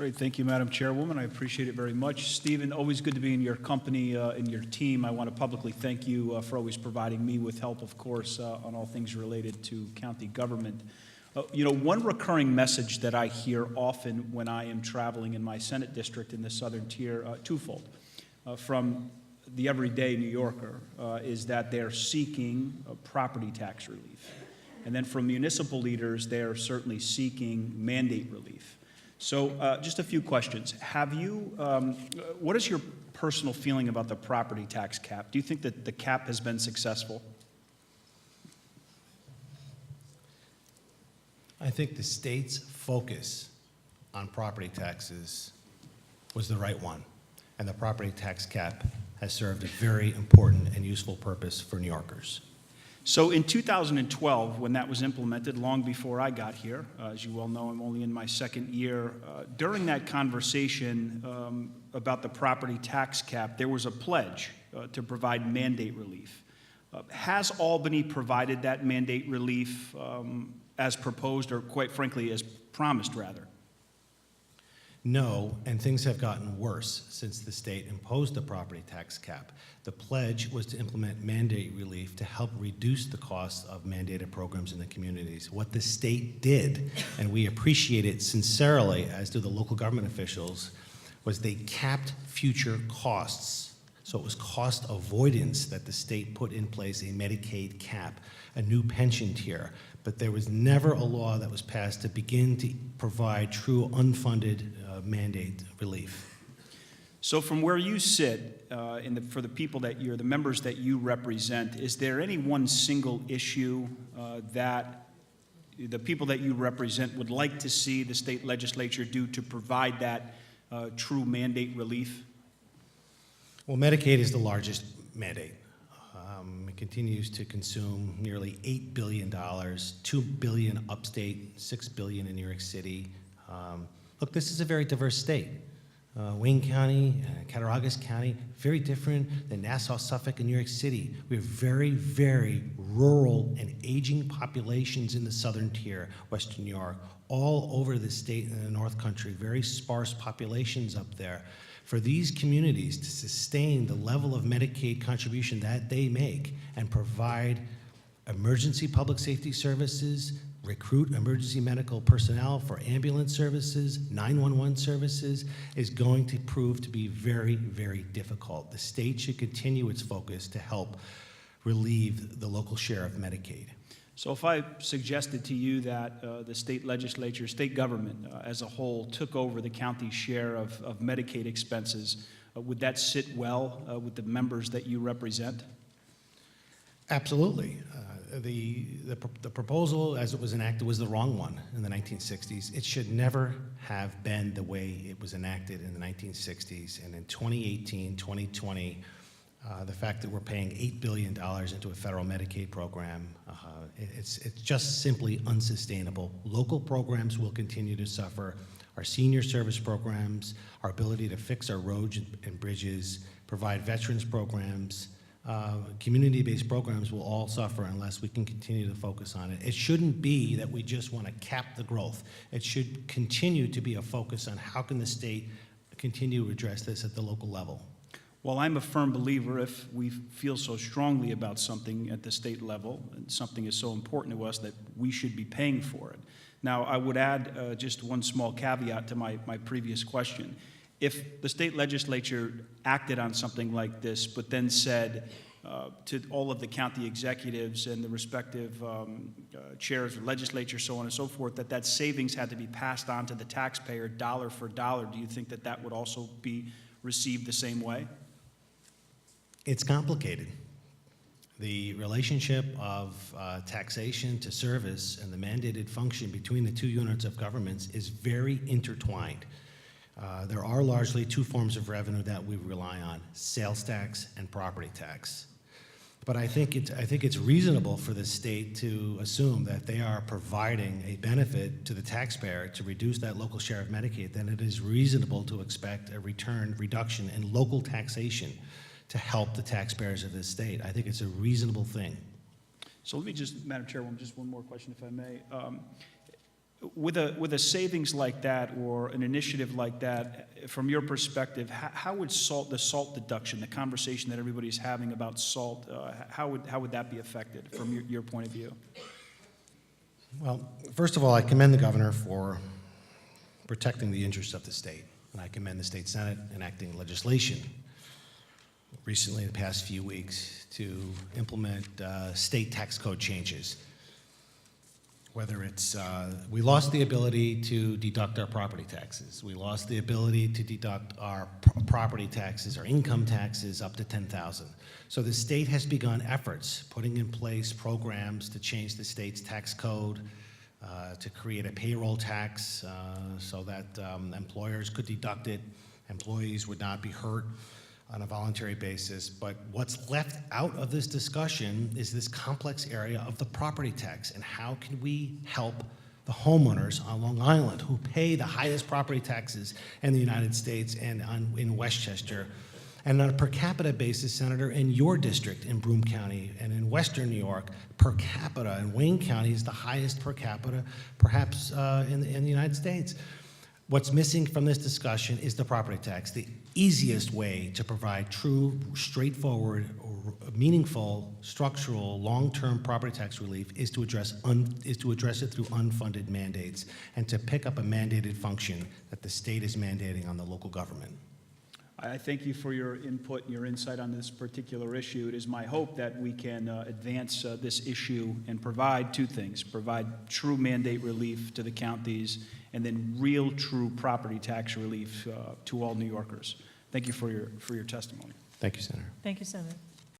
Great, thank you, Madam Chairwoman. I appreciate it very much. Stephen, always good to be in your company and your team. I want to publicly thank you for always providing me with help, of course, on all things related to county government. One recurring message that I hear often when I am traveling in my Senate district in the Southern Tier, twofold, from the everyday New Yorker, is that they're seeking property tax relief. And then from municipal leaders, they're certainly seeking mandate relief. So just a few questions. What is your personal feeling about the property tax cap? Do you think that the cap has been successful? I think the state's focus on property taxes was the right one, and the property tax cap has served a very important and useful purpose for New Yorkers. So in 2012, when that was implemented, long before I got here, as you well know, I'm only in my second year, during that conversation about the property tax cap, there was a pledge to provide mandate relief. Has Albany provided that mandate relief as proposed, or quite frankly, as promised, rather? No, and things have gotten worse since the state imposed the property tax cap. The pledge was to implement mandate relief to help reduce the cost of mandated programs in the communities. What the state did, and we appreciate it sincerely, as do the local government officials, was they capped future costs. So it was cost avoidance that the state put in place a Medicaid cap, a new pension tier. But there was never a law that was passed to begin to provide true unfunded mandate relief. So from where you sit, for the people the members that you represent, is there any one single issue that the people that you represent would like to see the state legislature do to provide that true mandate relief? Well, Medicaid is the largest mandate. It continues to consume nearly $8 billion, $2 billion upstate, $6 billion in New York City. Look, this is a very diverse state. Wayne County, Cattaraugus County, very different than Nassau, Suffolk, and New York City. We have very, very rural and aging populations in the Southern Tier, Western New York, all over the state and the North Country, very sparse populations up there. For these communities to sustain the level of Medicaid contribution that they make and provide emergency public safety services, recruit emergency medical personnel for ambulance services, 911 services, is going to prove to be very, very difficult. The state should continue its focus to help relieve the local share of Medicaid. So if I suggested to you that the state legislature, state government as a whole took over the county's share of Medicaid expenses, would that sit well with the members that you represent? Absolutely. The proposal as it was enacted was the wrong one in the 1960s. It should never have been the way it was enacted in the 1960s. And in 2018, 2020, the fact that we're paying $8 billion into a federal Medicaid program, it's just simply unsustainable. Local programs will continue to suffer. Our senior service programs, our ability to fix our roads and bridges, provide veterans programs, community-based programs will all suffer unless we can continue to focus on it. It shouldn't be that we just want to cap the growth. It should continue to be a focus on how can the state continue to address this at the local level. Well, I'm a firm believer if we feel so strongly about something at the state level, and something is so important to us, that we should be paying for it. Now, I would add just one small caveat to my previous question. If the state legislature acted on something like this, but then said to all of the county executives and the respective chairs of legislature, so on and so forth, that savings had to be passed on to the taxpayer dollar for dollar, do you think that would also be received the same way? It's complicated. The relationship of taxation to service and the mandated function between the two units of governments is very intertwined. There are largely two forms of revenue that we rely on: sales tax and property tax. But I think it's reasonable for the state to assume that they are providing a benefit to the taxpayer to reduce that local share of Medicaid. Then it is reasonable to expect a reduction in local taxation to help the taxpayers of this state. I think it's a reasonable thing. So let me just, Madam Chairwoman, just one more question, if I may. With a savings like that or an initiative like that, from your perspective, how would the salt deduction, the conversation that everybody's having about salt, how would that be affected from your point of view? Well, first of all, I commend the governor for protecting the interests of the state, and I commend the state Senate enacting legislation recently, the past few weeks, to implement state tax code changes. Whether it's, we lost the ability to deduct our property taxes. We lost the ability to deduct our property taxes, our income taxes up to $10,000. So the state has begun efforts, putting in place programs to change the state's tax code, to create a payroll tax so that employers could deduct it, employees would not be hurt on a voluntary basis. But what's left out of this discussion is this complex area of the property tax, and how can we help the homeowners on Long Island who pay the highest property taxes in the United States and in Westchester. And on a per capita basis, Senator, in your district in Broome County and in Western New York, per capita in Wayne County is the highest per capita perhaps in the United States. What's missing from this discussion is the property tax. The easiest way to provide true, straightforward, meaningful, structural, long-term property tax relief is to address it through unfunded mandates and to pick up a mandated function that the state is mandating on the local government. I thank you for your input and your insight on this particular issue. It is my hope that we can advance this issue and provide two things: provide true mandate relief to the counties, and then real, true property tax relief to all New Yorkers. Thank you for your testimony. Thank you, Senator. Thank you, Senator.